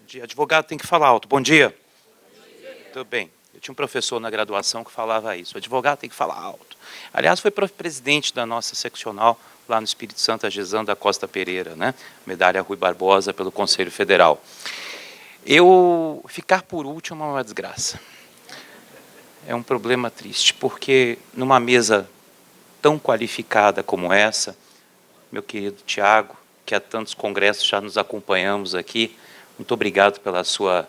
dia. Advogado tem que falar alto. Bom dia. Tudo bem. Eu tinha um professor na graduação que falava isso. O advogado tem que falar alto. Aliás, foi presidente da nossa seccional lá no Espírito Santo, a Gesam da Costa Pereira, né? Medalha Rui Barbosa pelo Conselho Federal. Eu ficar por último é uma desgraça. É um problema triste, porque numa mesa tão qualificada como essa, meu querido Tiago, que há tantos congressos já nos acompanhamos aqui, muito obrigado pela sua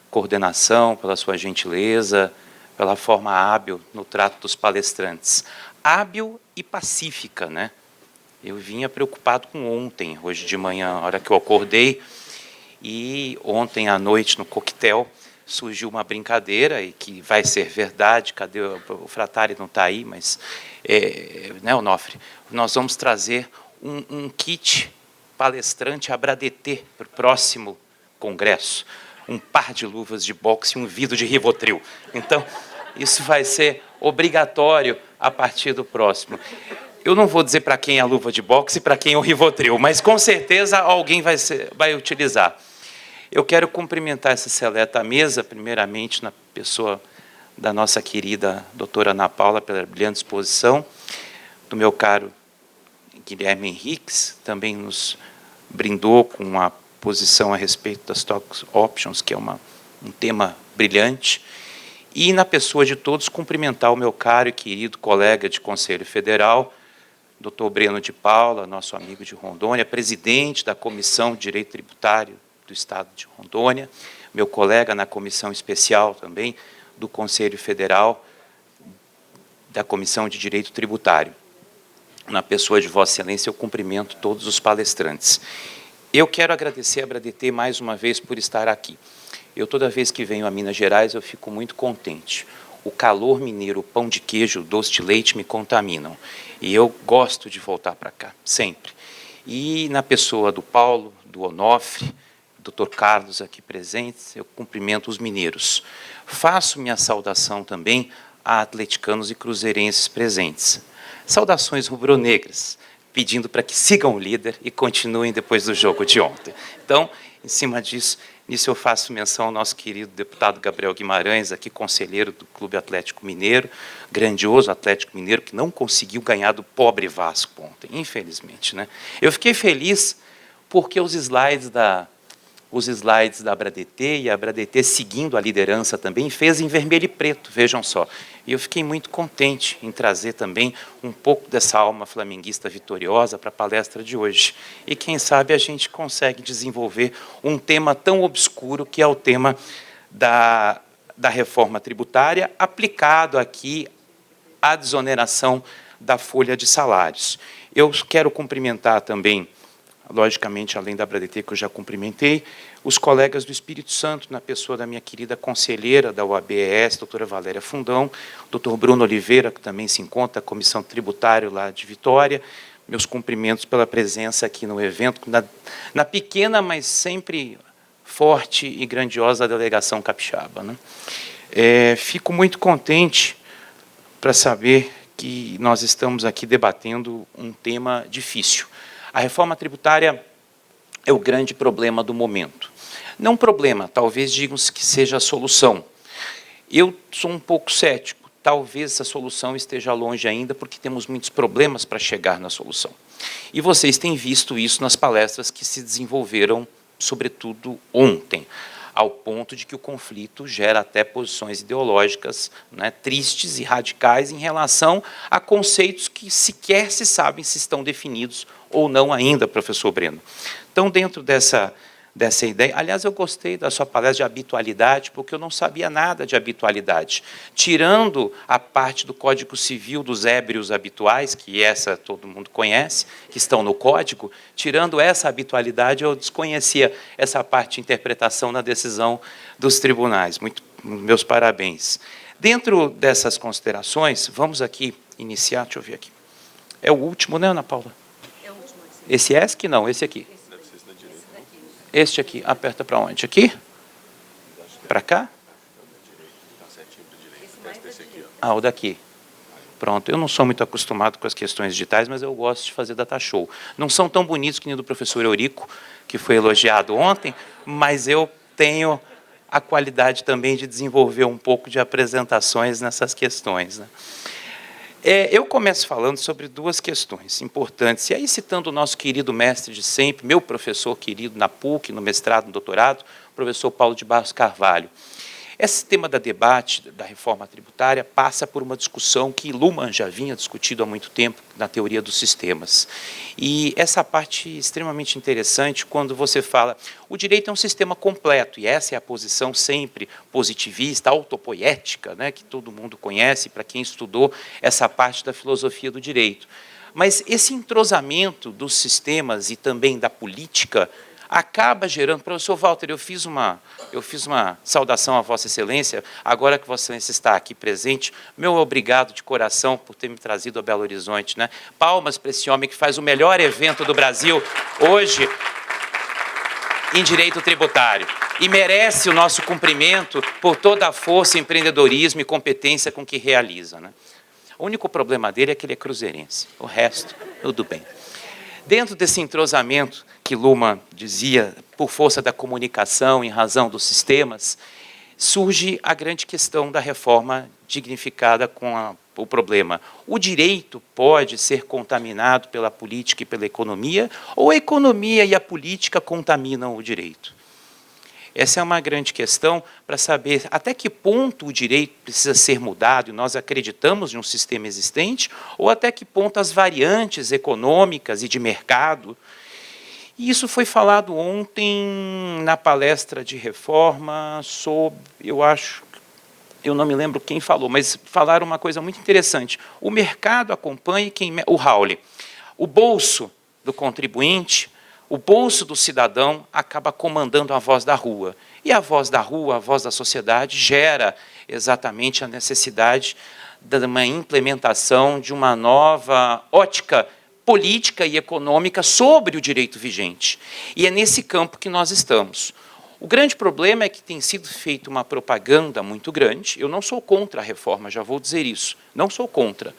coordenação, pela sua gentileza, pela forma hábil no trato dos palestrantes. Hábil e pacífica, né? Eu vinha preocupado com ontem, hoje de manhã, a hora que eu acordei, e ontem à noite, no coquetel, surgiu uma brincadeira, e que vai ser verdade, cadê o Fratari não está aí, mas, né, Onofre, nós vamos trazer um kit palestrante Abradetê para o próximo congresso, um par de luvas de boxe e um vidro de Rivotril. Então, isso vai ser obrigatório a partir do próximo. Eu não vou dizer para quem é a luva de boxe e para quem é o Rivotril, mas com certeza alguém vai utilizar. Eu quero cumprimentar essa seleta mesa, primeiramente na pessoa da nossa querida doutora Ana Paula, pela brilhante exposição, do meu caro Guilherme Henriques, também nos brindou com uma posição a respeito das stock options, que é um tema brilhante, e na pessoa de todos cumprimentar o meu caro e querido colega de Conselho Federal, doutor Breno de Paula, nosso amigo de Rondônia, presidente da Comissão de Direito Tributário do Estado de Rondônia, meu colega na comissão especial também do Conselho Federal da Comissão de Direito Tributário. Na pessoa de Vossa Excelência, eu cumprimento todos os palestrantes. Eu quero agradecer a Abradetê mais uma vez por estar aqui. Eu, toda vez que venho a Minas Gerais, eu fico muito contente. O calor mineiro, o pão de queijo, o doce de leite me contaminam. E eu gosto de voltar para cá, sempre. E na pessoa do Paulo, do Onofre, Dr. Carlos aqui presentes, eu cumprimento os mineiros. Faço minha saudação também a atleticanos e cruzeirenses presentes. Saudações rubro-negras, pedindo para que sigam o líder e continuem depois do jogo de ontem. Então, em cima disso, nisso eu faço menção ao nosso querido deputado Gabriel Guimarães, aqui conselheiro do Clube Atlético Mineiro, grandioso Atlético Mineiro, que não conseguiu ganhar do pobre Vasco ontem, infelizmente, né? Eu fiquei feliz porque os slides da Abradetê e a Abradetê seguindo a liderança também fez em vermelho e preto, vejam só. E eu fiquei muito contente em trazer também um pouco dessa alma flamenguista vitoriosa para a palestra de hoje. E quem sabe a gente consegue desenvolver um tema tão obscuro que é o tema da reforma tributária aplicado aqui à desoneração da folha de salários. Eu quero cumprimentar também, logicamente, além da Abradetê, que eu já cumprimentei, os colegas do Espírito Santo, na pessoa da minha querida conselheira da UABES, doutora Valéria Fundão, doutor Bruno Oliveira, que também se encontra, a Comissão Tributária lá de Vitória, meus cumprimentos pela presença aqui no evento, na pequena, mas sempre forte e grandiosa delegação capixaba, né? Fico muito contente para saber que nós estamos aqui debatendo um tema difícil. A reforma tributária é o grande problema do momento. Não problema, talvez digam que seja a solução. Eu sou um pouco cético. Talvez essa solução esteja longe ainda, porque temos muitos problemas para chegar na solução. E vocês têm visto isso nas palestras que se desenvolveram, sobretudo ontem, ao ponto de que o conflito gera até posições ideológicas, né, tristes e radicais em relação a conceitos que sequer se sabem se estão definidos ou não ainda, professor Breno. Então, dentro dessa ideia, aliás, eu gostei da sua palestra de habitualidade, porque eu não sabia nada de habitualidade. Tirando a parte do Código Civil dos ébrios habituais, que essa todo mundo conhece, que estão no Código, tirando essa habitualidade, eu desconhecia essa parte de interpretação na decisão dos tribunais. Meus parabéns. Dentro dessas considerações, vamos aqui iniciar, deixa eu ver aqui. É o último, né, Ana Paula? É o último. Esse ESC? Não, esse aqui. Este aqui, aperta para onde? Aqui? Para cá? Ah, o daqui. Pronto, eu não sou muito acostumado com as questões digitais, mas eu gosto de fazer data show. Não são tão bonitos que nem do professor Eurico, que foi elogiado ontem, mas eu tenho a qualidade também de desenvolver um pouco de apresentações nessas questões, né? Eu começo falando sobre duas questões importantes, e aí citando o nosso querido mestre de sempre, meu professor querido na PUC, no mestrado, no doutorado, o professor Paulo de Barros Carvalho. Esse tema da debate da reforma tributária passa por uma discussão que Luhmann já vinha discutindo há muito tempo na teoria dos sistemas. E essa parte é extremamente interessante quando você fala o direito é um sistema completo, e essa é a posição sempre positivista, autopoética, né, que todo mundo conhece, para quem estudou essa parte da filosofia do direito. Mas esse entrosamento dos sistemas e também da política acaba gerando... Professor Walter, eu fiz uma saudação a Vossa Excelência, agora que Vossa Excelência está aqui presente, meu obrigado de coração por ter me trazido a Belo Horizonte, né? Palmas para esse homem que faz o melhor evento do Brasil hoje em direito tributário. E merece o nosso cumprimento por toda a força, empreendedorismo e competência com que realiza, né? O único problema dele é que ele é cruzeirense, o resto, tudo bem. Dentro desse entrosamento que Luhmann dizia, por força da comunicação, em razão dos sistemas, surge a grande questão da reforma dignificada com o problema. O direito pode ser contaminado pela política e pela economia, ou a economia e a política contaminam o direito? Essa é uma grande questão para saber até que ponto o direito precisa ser mudado, e nós acreditamos em um sistema existente, ou até que ponto as variantes econômicas e de mercado. E isso foi falado ontem na palestra de reforma sobre, eu não me lembro quem falou, mas falaram uma coisa muito interessante. O mercado acompanha o Raul. O bolso do contribuinte, o bolso do cidadão acaba comandando a voz da rua. E a voz da rua, a voz da sociedade, gera exatamente a necessidade de uma implementação de uma nova ótica política e econômica sobre o direito vigente. E é nesse campo que nós estamos. O grande problema é que tem sido feita uma propaganda muito grande. Eu não sou contra a reforma, já vou dizer isso. Não sou contra.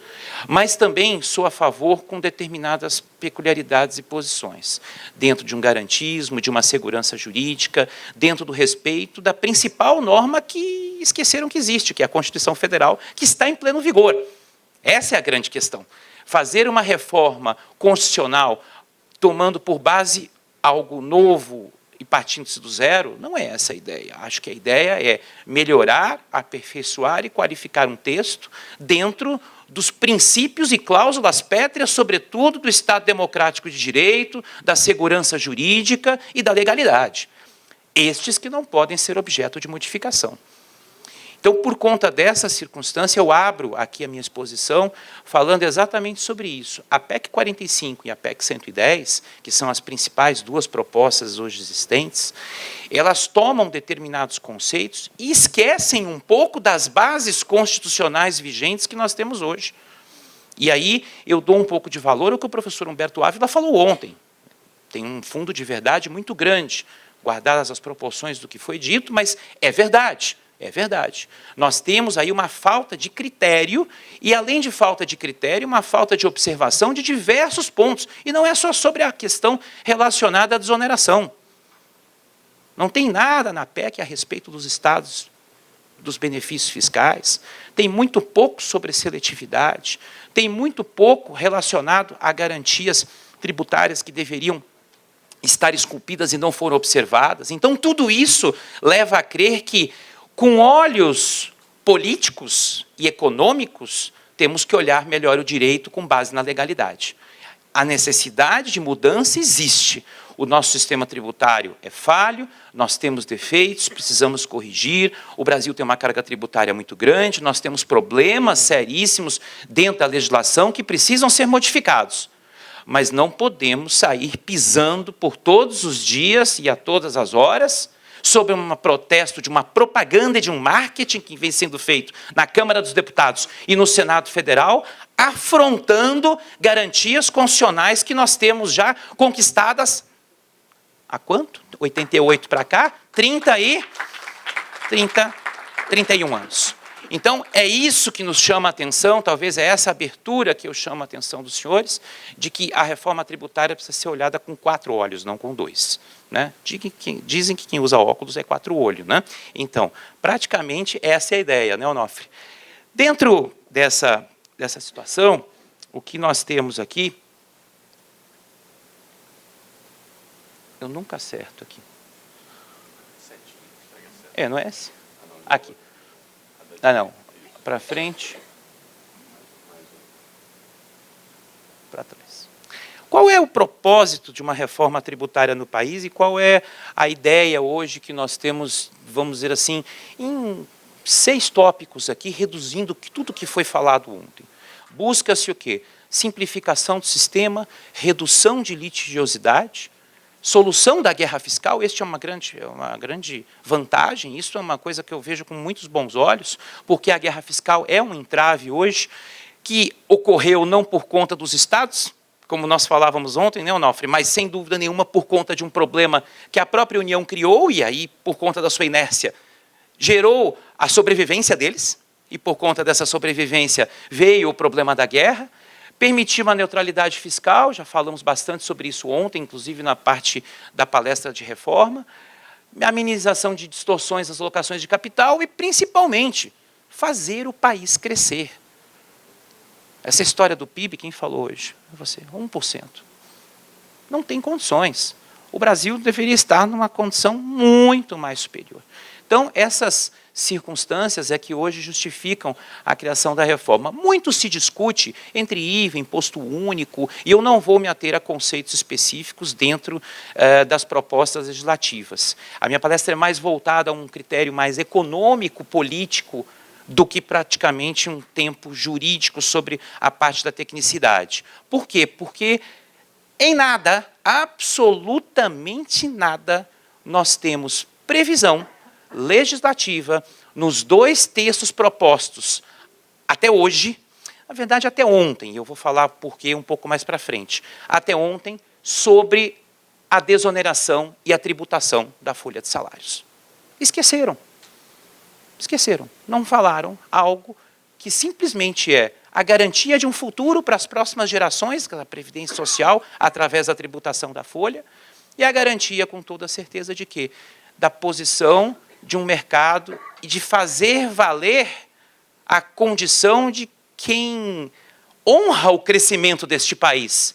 Mas também sou a favor com determinadas peculiaridades e posições. Dentro de um garantismo, de uma segurança jurídica, dentro do respeito da principal norma que esqueceram que existe, que é a Constituição Federal, que está em pleno vigor. Essa é a grande questão. Fazer uma reforma constitucional tomando por base algo novo e partindo-se do zero, não é essa a ideia. Acho que a ideia é melhorar, aperfeiçoar e qualificar um texto dentro dos princípios e cláusulas pétreas, sobretudo do Estado Democrático de Direito, da segurança jurídica e da legalidade. Estes que não podem ser objeto de modificação. Então, por conta dessa circunstância, eu abro aqui a minha exposição falando exatamente sobre isso. A PEC 45 e a PEC 110, que são as principais duas propostas hoje existentes, elas tomam determinados conceitos e esquecem um pouco das bases constitucionais vigentes que nós temos hoje. E aí eu dou um pouco de valor ao que o professor Humberto Ávila falou ontem. Tem um fundo de verdade muito grande, guardadas as proporções do que foi dito, mas é verdade. É verdade. Nós temos aí uma falta de critério, e além de falta de critério, uma falta de observação de diversos pontos. E não é só sobre a questão relacionada à desoneração. Não tem nada na PEC a respeito dos estados, dos benefícios fiscais. Tem muito pouco sobre seletividade. Tem muito pouco relacionado a garantias tributárias que deveriam estar esculpidas e não foram observadas. Então, tudo isso leva a crer que, com olhos políticos e econômicos, temos que olhar melhor o direito com base na legalidade. A necessidade de mudança existe. O nosso sistema tributário é falho, nós temos defeitos, precisamos corrigir, o Brasil tem uma carga tributária muito grande, nós temos problemas seríssimos dentro da legislação que precisam ser modificados. Mas não podemos sair pisando por todos os dias e a todas as horas sobre um protesto de uma propaganda e de um marketing que vem sendo feito na Câmara dos Deputados e no Senado Federal, afrontando garantias constitucionais que nós temos já conquistadas há quanto? 88 para cá? 31 anos. Então, é isso que nos chama a atenção, talvez é essa abertura que eu chamo a atenção dos senhores, de que a reforma tributária precisa ser olhada com 4 olhos, não com 2. Né? Dizem que quem usa óculos é 4 olhos. Né? Então, praticamente, essa é a ideia, né, Onofre? Dentro dessa situação, o que nós temos aqui... Eu nunca acerto aqui. Não é esse? Aqui. Ah, não. Para frente. Para trás. Qual é o propósito de uma reforma tributária no país e qual é a ideia hoje que nós temos, vamos dizer assim, em 6 tópicos aqui, reduzindo tudo que foi falado ontem? Busca-se o quê? Simplificação do sistema, redução de litigiosidade, solução da guerra fiscal. Este é uma grande vantagem, isso é uma coisa que eu vejo com muitos bons olhos, porque a guerra fiscal é um entrave hoje, que ocorreu não por conta dos estados, como nós falávamos ontem, né, Onofre, mas sem dúvida nenhuma por conta de um problema que a própria União criou, e aí, por conta da sua inércia, gerou a sobrevivência deles, e por conta dessa sobrevivência veio o problema da guerra. Permitir uma neutralidade fiscal, já falamos bastante sobre isso ontem, inclusive na parte da palestra de reforma, a minimização de distorções das alocações de capital e, principalmente, fazer o país crescer. Essa história do PIB, quem falou hoje? Você, 1%. Não tem condições. O Brasil deveria estar numa condição muito mais superior. Então, essas circunstâncias é que hoje justificam a criação da reforma. Muito se discute entre IVA, imposto único, e eu não vou me ater a conceitos específicos dentro das propostas legislativas. A minha palestra é mais voltada a um critério mais econômico, político, do que praticamente um tempo jurídico sobre a parte da tecnicidade. Por quê? Porque em nada, absolutamente nada, nós temos previsão legislativa nos 2 textos propostos até hoje, na verdade até ontem, eu vou falar por quê um pouco mais para frente, até ontem, sobre a desoneração e a tributação da folha de salários. Esqueceram. Esqueceram. Não falaram algo que simplesmente é a garantia de um futuro para as próximas gerações, da Previdência Social, através da tributação da folha, e a garantia, com toda a certeza, de quê? Da posição de um mercado e de fazer valer a condição de quem honra o crescimento deste país,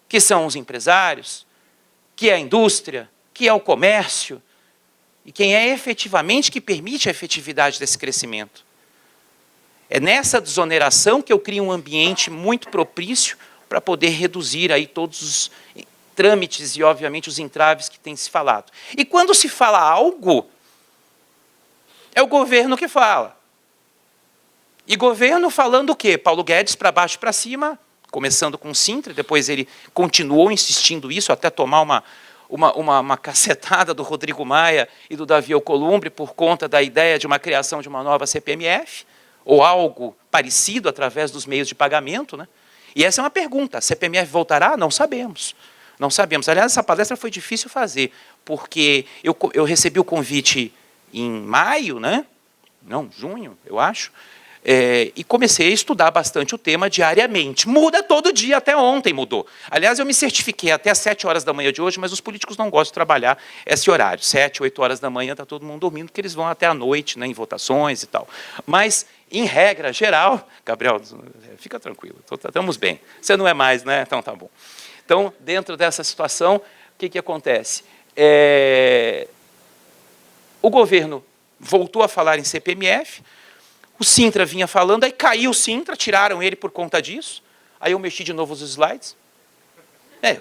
que são os empresários, que é a indústria, que é o comércio, e quem é efetivamente que permite a efetividade desse crescimento. É nessa desoneração que eu crio um ambiente muito propício para poder reduzir aí todos os trâmites e, obviamente, os entraves que tem se falado. E quando se fala algo, é o governo que fala. E governo falando o quê? Paulo Guedes para baixo e para cima, começando com o Sintra, depois ele continuou insistindo isso, até tomar uma cacetada do Rodrigo Maia e do Davi Alcolumbre por conta da ideia de uma criação de uma nova CPMF, ou algo parecido através dos meios de pagamento. Né? E essa é uma pergunta, a CPMF voltará? Não sabemos. Não sabemos. Aliás, essa palestra foi difícil fazer, porque eu recebi o convite em maio, né? Não, junho, eu acho, e comecei a estudar bastante o tema diariamente. Muda todo dia, até ontem mudou. Aliás, eu me certifiquei até às 7 horas da manhã de hoje, mas os políticos não gostam de trabalhar esse horário. 7, 8 horas da manhã está todo mundo dormindo, porque eles vão até a noite, né, em votações e tal. Mas, em regra geral, Gabriel, fica tranquilo, estamos bem. Você não é mais, né? Então tá bom. Então, dentro dessa situação, o que acontece? O governo voltou a falar em CPMF, o Sintra vinha falando, aí caiu o Sintra, tiraram ele por conta disso, aí eu mexi de novo os slides.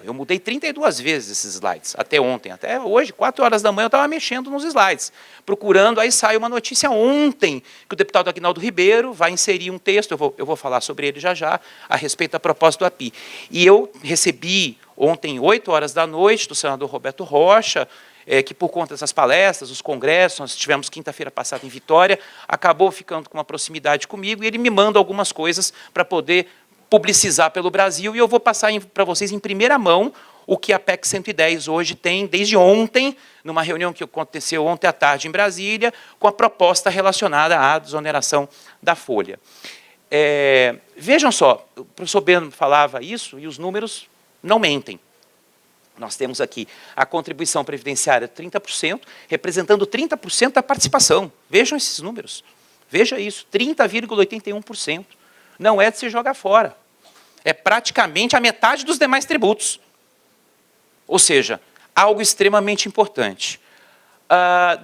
Eu mudei 32 vezes esses slides, até ontem, até hoje, 4 horas da manhã, eu estava mexendo nos slides, procurando, aí saiu uma notícia ontem, que o deputado Aguinaldo Ribeiro vai inserir um texto, eu vou falar sobre ele já, a respeito da proposta do API. E eu recebi ontem, 8 horas da noite, do senador Roberto Rocha, que por conta dessas palestras, os congressos, nós tivemos quinta-feira passada em Vitória, acabou ficando com uma proximidade comigo, e ele me manda algumas coisas para poder publicizar pelo Brasil, e eu vou passar para vocês em primeira mão o que a PEC 110 hoje tem desde ontem, numa reunião que aconteceu ontem à tarde em Brasília, com a proposta relacionada à desoneração da folha. Vejam só, o professor Beno falava isso e os números não mentem. Nós temos aqui a contribuição previdenciária 30%, representando 30% da participação. Vejam esses números. Veja isso, 30,81%. Não é de se jogar fora. É praticamente a metade dos demais tributos. Ou seja, algo extremamente importante.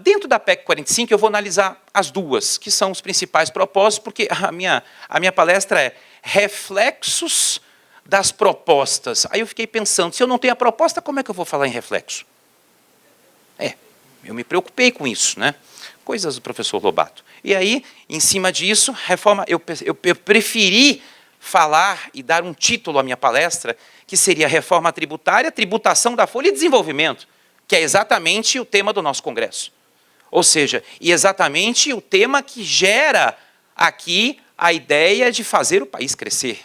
Dentro da PEC 45, eu vou analisar as duas, que são os principais propósitos, porque a minha palestra é reflexos das propostas. Aí eu fiquei pensando, se eu não tenho a proposta, como é que eu vou falar em reflexo? Eu me preocupei com isso, né? Coisas do professor Lobato. E aí, em cima disso, reforma, eu preferi falar e dar um título à minha palestra, que seria Reforma Tributária, Tributação da Folha e Desenvolvimento, que é exatamente o tema do nosso congresso. Ou seja, e exatamente o tema que gera aqui a ideia de fazer o país crescer,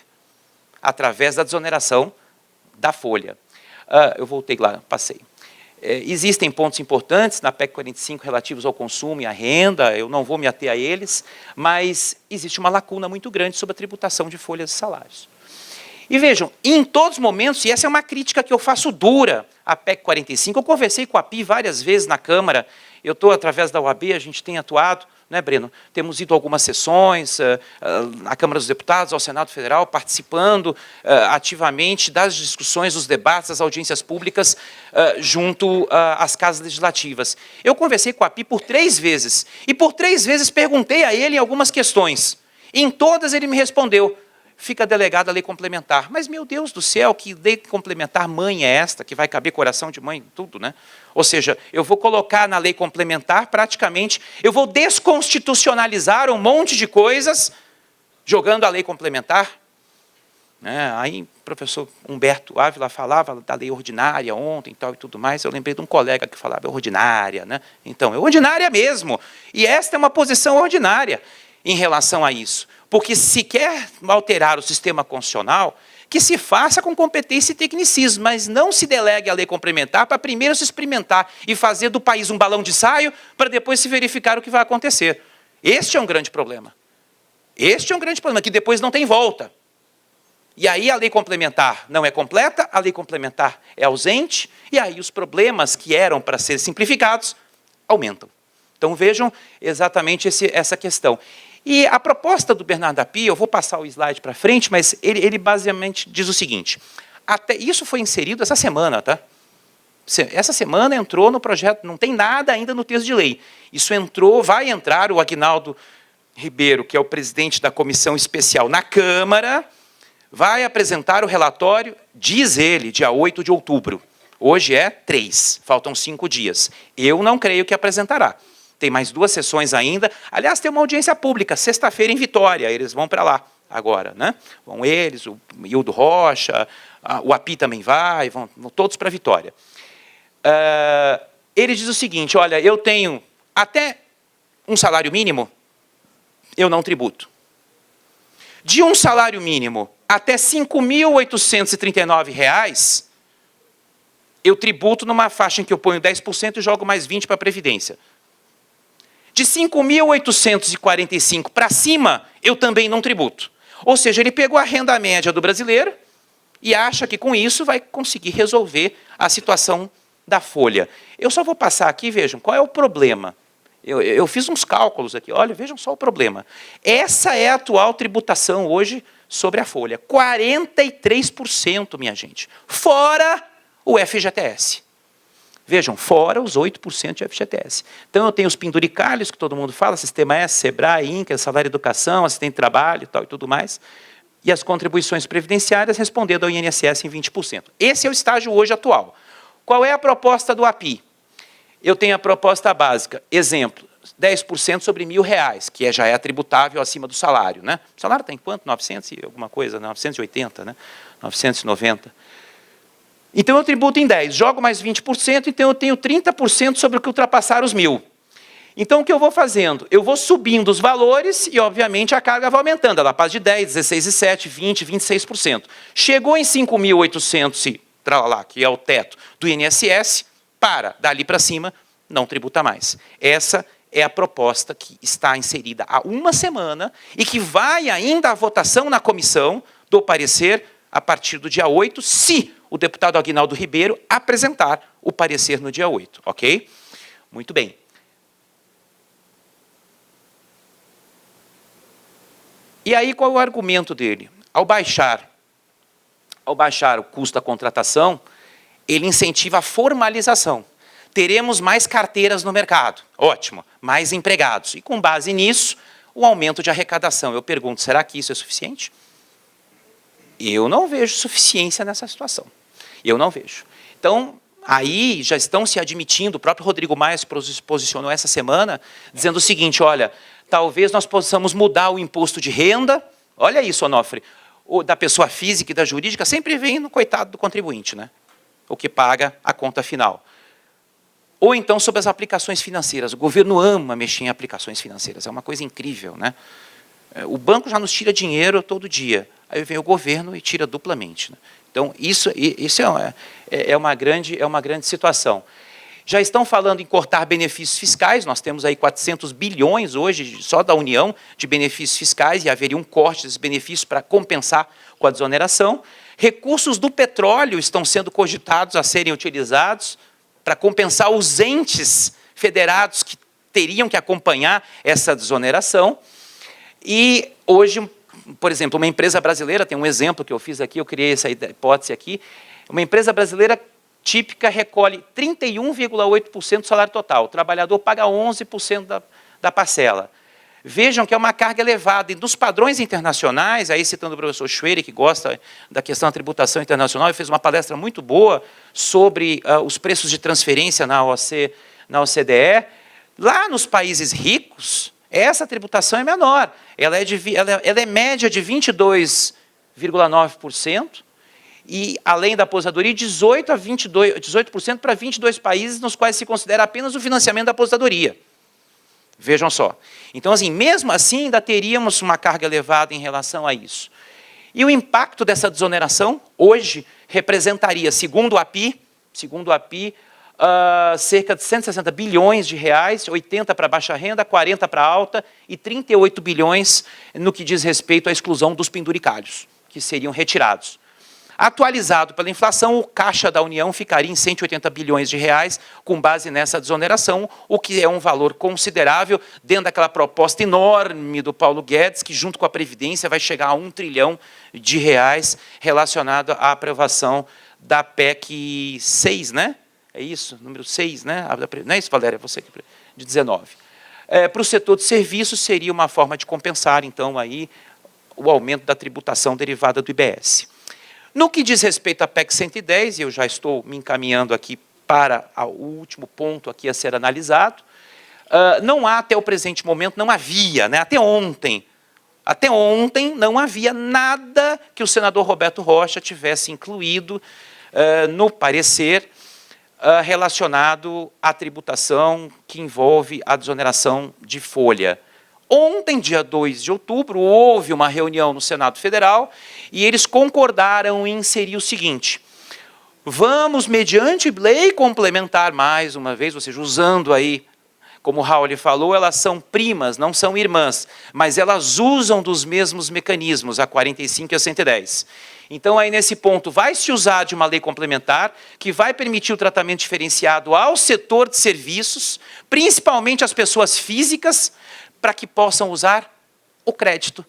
através da desoneração da folha. Eu voltei lá, passei. Existem pontos importantes na PEC 45 relativos ao consumo e à renda, eu não vou me ater a eles, mas existe uma lacuna muito grande sobre a tributação de folhas e salários. E vejam, em todos os momentos, e essa é uma crítica que eu faço dura à PEC 45, eu conversei com a PI várias vezes na Câmara, eu estou, através da UAB, a gente tem atuado, né, Breno? Temos ido a algumas sessões, na Câmara dos Deputados, ao Senado Federal, participando ativamente das discussões, dos debates, das audiências públicas, junto às casas legislativas. Eu conversei com a PI por 3 vezes, e por 3 vezes perguntei a ele algumas questões. Em todas ele me respondeu, fica delegada a lei complementar. Mas, meu Deus do céu, que lei complementar mãe é esta, que vai caber coração de mãe, tudo, né? Ou seja, eu vou colocar na lei complementar, praticamente, eu vou desconstitucionalizar um monte de coisas, jogando a lei complementar. Aí, o professor Humberto Ávila falava da lei ordinária ontem e tudo mais, eu lembrei de um colega que falava ordinária, né? Então, é ordinária mesmo, e esta é uma posição ordinária em relação a isso. Porque se quer alterar o sistema constitucional, que se faça com competência e tecnicismo, mas não se delegue a lei complementar para primeiro se experimentar e fazer do país um balão de ensaio para depois se verificar o que vai acontecer. Este é um grande problema. Este é um grande problema, que depois não tem volta. E aí a lei complementar não é completa, a lei complementar é ausente, e aí os problemas que eram para ser simplificados aumentam. Então vejam exatamente essa questão. E a proposta do Bernardo Api, eu vou passar o slide para frente, mas ele basicamente diz o seguinte, isso foi inserido essa semana, tá? Essa semana entrou no projeto, não tem nada ainda no texto de lei. Isso entrou, vai entrar o Aguinaldo Ribeiro, que é o presidente da comissão especial na Câmara, vai apresentar o relatório, diz ele, dia 8 de outubro. Hoje é 3, faltam 5 dias. Eu não creio que apresentará. Tem mais 2 sessões ainda. Aliás, tem uma audiência pública, sexta-feira em Vitória, eles vão para lá agora, né? Vão eles, o Hildo Rocha, o Api também vai, vão todos para Vitória. Ele diz o seguinte, olha, eu tenho até um salário mínimo, eu não tributo. De um salário mínimo até R$ 5.839, eu tributo numa faixa em que eu ponho 10% e jogo mais 20% para a Previdência. De 5.845 para cima, eu também não tributo. Ou seja, ele pegou a renda média do brasileiro e acha que com isso vai conseguir resolver a situação da folha. Eu só vou passar aqui, vejam, qual é o problema. Eu fiz uns cálculos aqui, olha, vejam só o problema. Essa é a atual tributação hoje sobre a folha. 43%, minha gente. Fora o FGTS. Vejam, fora os 8% de FGTS. Então, eu tenho os penduricalhos, que todo mundo fala, Sistema S, Sebrae, INCA, Salário Educação, Assistente de Trabalho e tudo mais, e as contribuições previdenciárias respondendo ao INSS em 20%. Esse é o estágio hoje atual. Qual é a proposta do API? Eu tenho a proposta básica, exemplo, 10% sobre R$ 1.000, que já é tributável acima do salário, né? O salário está em quanto? 900 e alguma coisa, 980, né? 990. Então, eu tributo em 10, jogo mais 20%, então eu tenho 30% sobre o que ultrapassar os 1.000. Então, o que eu vou fazendo? Eu vou subindo os valores e, obviamente, a carga vai aumentando. Ela passa de 10, 16,7, 20, 26%. Chegou em 5.800 lá, que é o teto do INSS, dali para cima, não tributa mais. Essa é a proposta que está inserida há uma semana e que vai ainda à votação na comissão do parecer a partir do dia 8, se o deputado Aguinaldo Ribeiro apresentar o parecer no dia 8, ok? Muito bem. E aí, qual é o argumento dele? Ao baixar o custo da contratação, ele incentiva a formalização. Teremos mais carteiras no mercado. Ótimo. Mais empregados. E, com base nisso, o aumento de arrecadação. Eu pergunto, será que isso é suficiente? Eu não vejo suficiência nessa situação. Eu não vejo. Então, aí já estão se admitindo, o próprio Rodrigo Maia se posicionou essa semana, dizendo o seguinte, olha, talvez nós possamos mudar o imposto de renda. Olha isso, Onofre. O da pessoa física e da jurídica sempre vem no coitado do contribuinte, né? O que paga a conta final. Ou então sobre as aplicações financeiras. O governo ama mexer em aplicações financeiras. É uma coisa incrível, né? O banco já nos tira dinheiro todo dia. Aí vem o governo e tira duplamente, né? Então, isso é uma grande situação. Já estão falando em cortar benefícios fiscais, nós temos aí 400 bilhões hoje, só da União, de benefícios fiscais, e haveria um corte desses benefícios para compensar com a desoneração. Recursos do petróleo estão sendo cogitados a serem utilizados para compensar os entes federados que teriam que acompanhar essa desoneração. E hoje, por exemplo, uma empresa brasileira, tem um exemplo que eu fiz aqui, eu criei essa hipótese aqui, uma empresa brasileira típica recolhe 31,8% do salário total, o trabalhador paga 11% da parcela. Vejam que é uma carga elevada, e nos padrões internacionais, aí citando o professor Schwerer, que gosta da questão da tributação internacional, ele fez uma palestra muito boa sobre os preços de transferência na OCDE. Lá nos países ricos, essa tributação é menor, ela é média de 22,9%, e, além da aposentadoria, 18% para 22 países nos quais se considera apenas o financiamento da aposentadoria. Vejam só. Então, assim, mesmo assim, ainda teríamos uma carga elevada em relação a isso. E o impacto dessa desoneração, hoje, representaria, segundo o API, cerca de 160 bilhões de reais, 80 para baixa renda, 40 para alta e 38 bilhões no que diz respeito à exclusão dos penduricalhos, que seriam retirados. Atualizado pela inflação, o caixa da União ficaria em 180 bilhões de reais, com base nessa desoneração, o que é um valor considerável dentro daquela proposta enorme do Paulo Guedes, que junto com a Previdência vai chegar a 1 trilhão de reais relacionado à aprovação da PEC 6, né? É isso? Número 6, né? Não é isso, Valéria? Você que de 19. Para o setor de serviços, seria uma forma de compensar, então, aí, o aumento da tributação derivada do IBS. No que diz respeito à PEC 110, e eu já estou me encaminhando aqui para o último ponto aqui a ser analisado, não há, até o presente momento, não havia, né, até ontem não havia nada que o senador Roberto Rocha tivesse incluído no parecer relacionado à tributação que envolve a desoneração de folha. Ontem, dia 2 de outubro, houve uma reunião no Senado Federal e eles concordaram em inserir o seguinte: vamos, mediante lei complementar, mais uma vez, ou seja, usando aí, como o Raul falou, elas são primas, não são irmãs, mas elas usam dos mesmos mecanismos, a 45 e a 110. Então, aí nesse ponto, vai se usar de uma lei complementar que vai permitir o tratamento diferenciado ao setor de serviços, principalmente às pessoas físicas, para que possam usar o crédito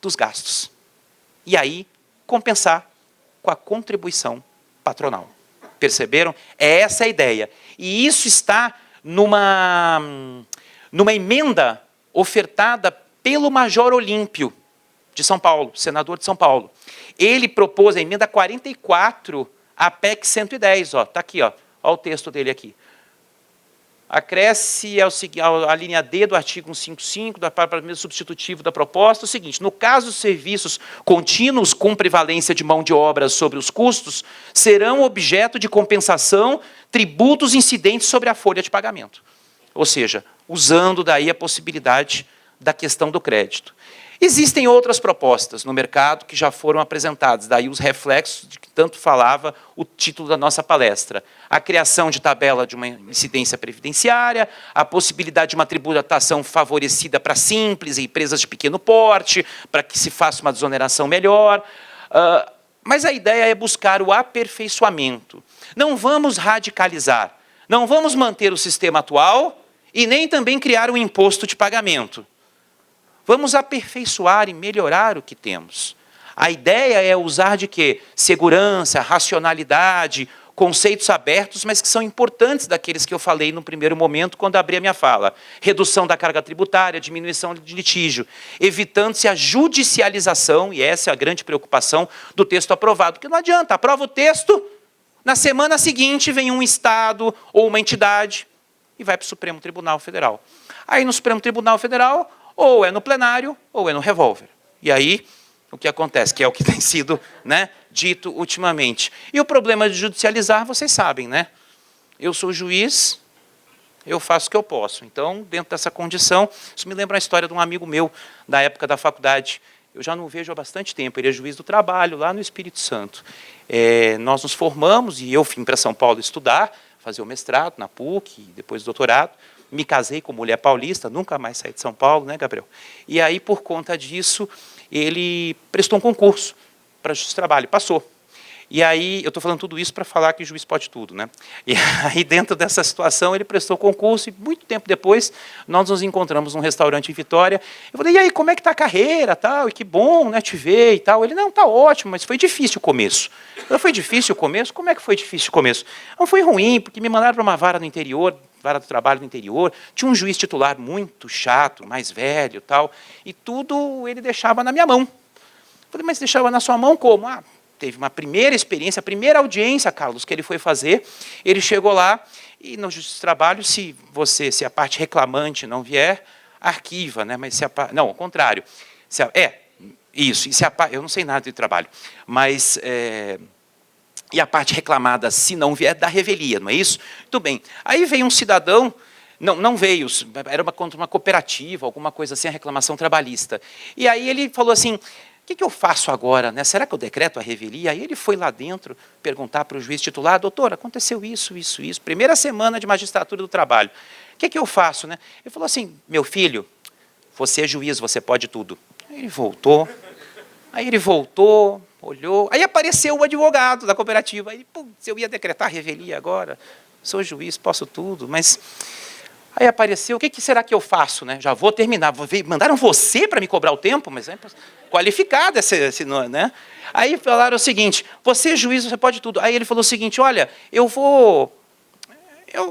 dos gastos. E aí, compensar com a contribuição patronal. Perceberam? É essa a ideia. E isso está numa emenda ofertada pelo Major Olímpio, de São Paulo, senador de São Paulo. Ele propôs a emenda 44 à PEC 110. Está aqui, ó o texto dele aqui. Acresce a linha D do artigo 155, do parágrafo substitutivo da proposta, o seguinte: no caso dos serviços contínuos com prevalência de mão de obra sobre os custos, serão objeto de compensação tributos incidentes sobre a folha de pagamento. Ou seja, usando daí a possibilidade da questão do crédito. Existem outras propostas no mercado que já foram apresentadas, daí os reflexos de que tanto falava o título da nossa palestra. A criação de tabela de uma incidência previdenciária, a possibilidade de uma tributação favorecida para simples e empresas de pequeno porte, para que se faça uma desoneração melhor. Mas a ideia é buscar o aperfeiçoamento. Não vamos radicalizar, não vamos manter o sistema atual e nem também criar um imposto de pagamento. Vamos aperfeiçoar e melhorar o que temos. A ideia é usar de quê? Segurança, racionalidade, conceitos abertos, mas que são importantes daqueles que eu falei no primeiro momento, quando abri a minha fala. Redução da carga tributária, diminuição de litígio, evitando-se a judicialização, e essa é a grande preocupação do texto aprovado, porque não adianta, aprova o texto, na semana seguinte vem um Estado ou uma entidade e vai para o Supremo Tribunal Federal. Aí no Supremo Tribunal Federal, ou é no plenário, ou é no revólver. E aí, o que acontece? Que é o que tem sido, né, dito ultimamente. E o problema de judicializar, vocês sabem, né? Eu sou juiz, eu faço o que eu posso. Então, dentro dessa condição, isso me lembra a história de um amigo meu, da época da faculdade. Eu já não o vejo há bastante tempo, ele é juiz do trabalho, lá no Espírito Santo. Nós nos formamos, e eu vim para São Paulo estudar, fazer o mestrado na PUC, depois o doutorado. Me casei com mulher paulista, nunca mais saí de São Paulo, né, Gabriel? E aí, por conta disso, ele prestou um concurso para justiça do trabalho, passou. E aí, eu estou falando tudo isso para falar que o juiz pode tudo, né? E aí, dentro dessa situação, ele prestou o concurso e, muito tempo depois, nós nos encontramos num restaurante em Vitória. Eu falei, e aí, como é que está a carreira, tal? E que bom, né, te ver e tal. Ele, não, está ótimo, mas foi difícil o começo. Eu, foi difícil o começo? Como é que foi difícil o começo? Não foi ruim, porque me mandaram para uma vara no interior, vara do trabalho no interior, tinha um juiz titular muito chato, mais velho, tal, e tudo ele deixava na minha mão. Eu falei, mas deixava na sua mão como? Teve uma primeira experiência, a primeira audiência, Carlos, que ele foi fazer, ele chegou lá, e no Justiça do Trabalho, se a parte reclamante não vier, arquiva, né? Mas não, ao contrário. Isso, eu não sei nada de trabalho, mas... E a parte reclamada, se não vier, dá revelia, não é isso? Muito bem. Aí veio um cidadão, não veio, era contra uma cooperativa, alguma coisa assim, a reclamação trabalhista. E aí ele falou assim, o que eu faço agora, né? Será que eu decreto a revelia? Aí ele foi lá dentro perguntar para o juiz titular, doutor, aconteceu isso, primeira semana de magistratura do trabalho. O que eu faço, né? Ele falou assim, meu filho, você é juiz, você pode tudo. Aí ele voltou, olhou, aí apareceu o advogado da cooperativa, aí, se eu ia decretar revelia agora, sou juiz, posso tudo, mas aí apareceu, o que será que eu faço, né? Já vou terminar, mandaram você para me cobrar o tempo, mas é qualificado esse né? Aí falaram o seguinte, você é juiz, você pode tudo. Aí ele falou o seguinte, olha,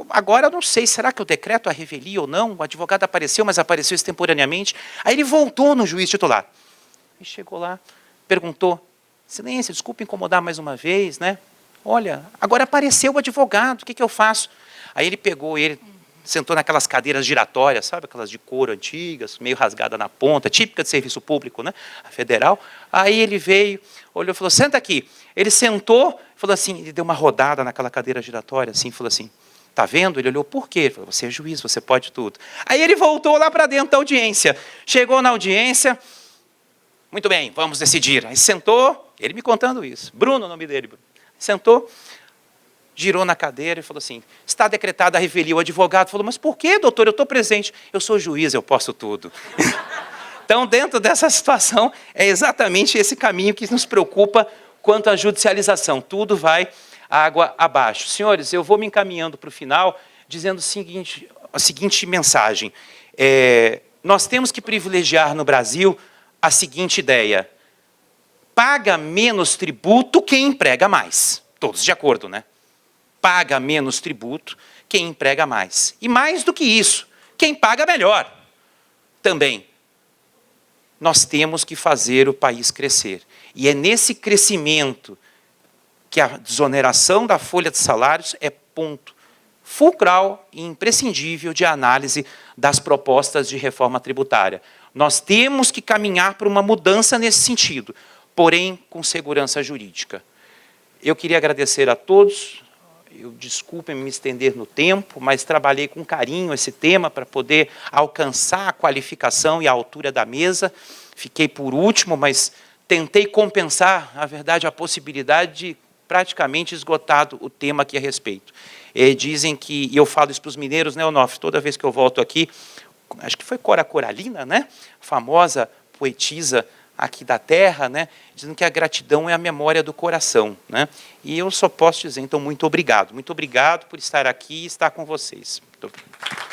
agora eu não sei, será que eu decreto a revelia ou não? O advogado apareceu, mas apareceu extemporaneamente. Aí ele voltou no juiz titular. E chegou lá, perguntou, excelência, desculpe incomodar mais uma vez, né? Olha, agora apareceu o advogado, o que eu faço? Aí ele sentou naquelas cadeiras giratórias, sabe? Aquelas de couro antigas, meio rasgada na ponta, típica de serviço público, né? A federal. Aí ele veio, olhou e falou, senta aqui. Ele sentou, falou assim, ele deu uma rodada naquela cadeira giratória, assim, falou assim, tá vendo? Ele olhou, por quê? Ele falou, você é juiz, você pode tudo. Aí ele voltou lá para dentro da audiência. Chegou na audiência, muito bem, vamos decidir. Aí sentou, ele me contando isso. Bruno, o nome dele. Sentou, girou na cadeira e falou assim, está decretada a revelia. O advogado falou, mas por que, doutor? Eu estou presente. Eu sou juiz, eu posso tudo. Então, dentro dessa situação, é exatamente esse caminho que nos preocupa quanto à judicialização. Tudo vai água abaixo. Senhores, eu vou me encaminhando para o final, dizendo a seguinte mensagem. Nós temos que privilegiar no Brasil a seguinte ideia, paga menos tributo quem emprega mais. Todos de acordo, né? Paga menos tributo quem emprega mais. E mais do que isso, quem paga melhor também. Nós temos que fazer o país crescer. E é nesse crescimento que a desoneração da folha de salários é ponto fulcral e imprescindível de análise das propostas de reforma tributária. Nós temos que caminhar para uma mudança nesse sentido, porém com segurança jurídica. Eu queria agradecer a todos desculpem me estender no tempo, mas trabalhei com carinho esse tema para poder alcançar a qualificação e a altura da mesa. Fiquei por último, mas tentei compensar, na verdade, a possibilidade de praticamente esgotado o tema aqui a respeito. Dizem que, e eu falo isso para os mineiros, né, Onofre, toda vez que eu volto aqui, acho que foi Cora Coralina, né, famosa poetisa aqui da terra, né, dizendo que a gratidão é a memória do coração, né, e eu só posso dizer, então, muito obrigado por estar aqui e estar com vocês. Muito obrigado.